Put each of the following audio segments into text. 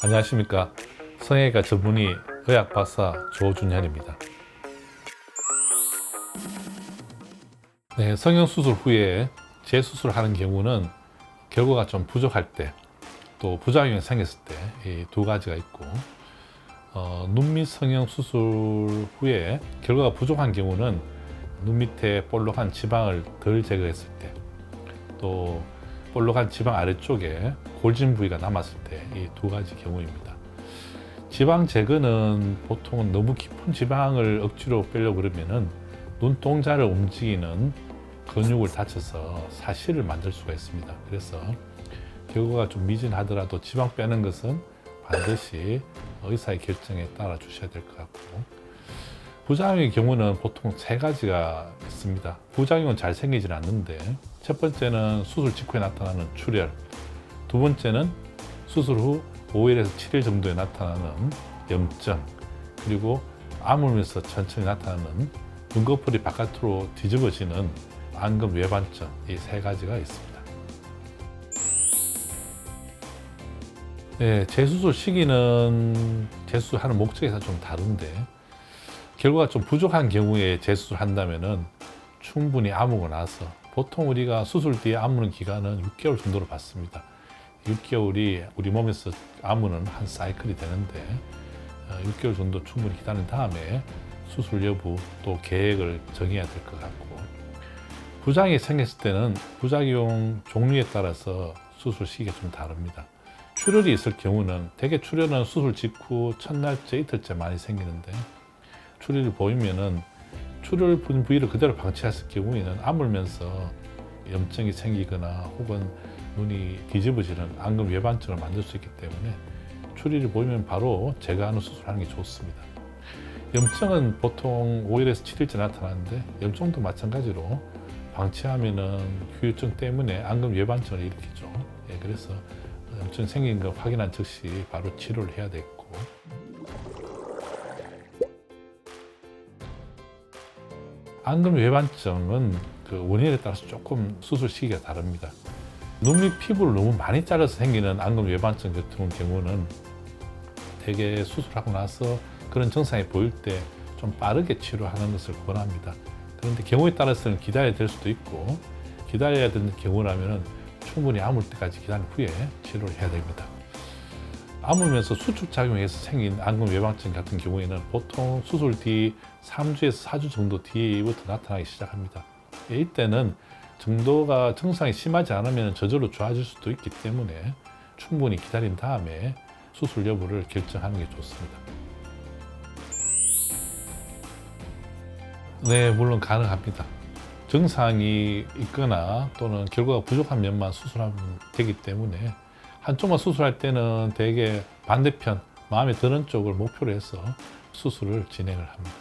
안녕하십니까. 성형외과 전문의 의학박사 조준현입니다. 네, 성형수술 후에 재수술을 하는 경우는 결과가 좀 부족할 때, 또 부작용이 생겼을 때 이 두 가지가 있고, 눈밑 성형수술 후에 결과가 부족한 경우는 눈 밑에 볼록한 지방을 덜 제거했을 때, 또 볼록한 지방 아래쪽에 골진 부위가 남았을 때 이 두 가지 경우입니다. 지방 제거는 보통 너무 깊은 지방을 억지로 빼려고 그러면은 눈동자를 움직이는 근육을 다쳐서 사실을 만들 수가 있습니다. 그래서 결과가 좀 미진하더라도 지방 빼는 것은 반드시 의사의 결정에 따라 주셔야 될 것 같고, 부작용의 경우는 보통 세 가지가 있습니다. 부작용은 잘 생기진 않는데, 첫 번째는 수술 직후에 나타나는 출혈, 두 번째는 수술 후 5일에서 7일 정도에 나타나는 염증, 그리고 아물면서 천천히 나타나는 눈꺼풀이 바깥으로 뒤집어지는 안검 외반증, 이 세 가지가 있습니다. 네, 재수술 시기는 재수술하는 목적에서 좀 다른데, 결과가 좀 부족한 경우에 재수술 한다면은 충분히 아무고 나서, 보통 우리가 수술 뒤에 아무는 기간은 6개월 정도로 받습니다. 6개월이 우리 몸에서 아무는 한 사이클이 되는데, 6개월 정도 충분히 기다린 다음에 수술 여부 또 계획을 정해야 될 것 같고, 부작용이 생겼을 때는 부작용 종류에 따라서 수술 시기가 좀 다릅니다. 출혈이 있을 경우는, 대개 출혈은 수술 직후 첫날째, 이틀째 많이 생기는데, 출혈이 보이면은 출혈 부위를 그대로 방치했을 경우에는 아물면서 염증이 생기거나 혹은 눈이 뒤집어지는 안검 외반증을 만들 수 있기 때문에 출혈이 보이면 바로 제거하는 수술을 하는 게 좋습니다. 염증은 보통 5일에서 7일째 나타나는데, 염증도 마찬가지로 방치하면은 후유증 때문에 안검 외반증을 일으키죠. 그래서 염증 생긴 거 확인한 즉시 바로 치료를 해야 되겠고, 안검 외반증은 그 원인에 따라서 조금 수술 시기가 다릅니다. 눈 밑 피부를 너무 많이 잘라서 생기는 안검 외반증 같은 경우는 대개 수술하고 나서 그런 증상이 보일 때 좀 빠르게 치료하는 것을 권합니다. 그런데 경우에 따라서는 기다려야 될 수도 있고, 기다려야 되는 경우라면 충분히 아물 때까지 기다린 후에 치료를 해야 됩니다. 아물면서 수축작용에서 생긴 안검 외반증 같은 경우에는 보통 수술 뒤 3주에서 4주 정도 뒤부터 나타나기 시작합니다. 이때는 정도가 증상이 심하지 않으면 저절로 좋아질 수도 있기 때문에 충분히 기다린 다음에 수술 여부를 결정하는 게 좋습니다. 네, 물론 가능합니다. 증상이 있거나 또는 결과가 부족한 면만 수술하면 되기 때문에, 한쪽만 수술할 때는 대개 반대편, 마음에 드는 쪽을 목표로 해서 수술을 진행을 합니다.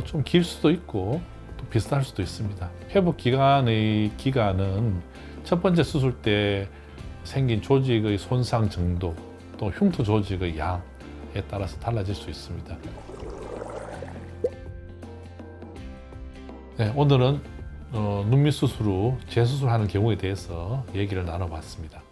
좀 길 수도 있고 또 비슷할 수도 있습니다. 회복 기간의 기간은 첫 번째 수술 때 생긴 조직의 손상 정도, 또 흉터 조직의 양에 따라서 달라질 수 있습니다. 네, 오늘은 눈밑 수술 후 재수술하는 경우에 대해서 얘기를 나눠봤습니다.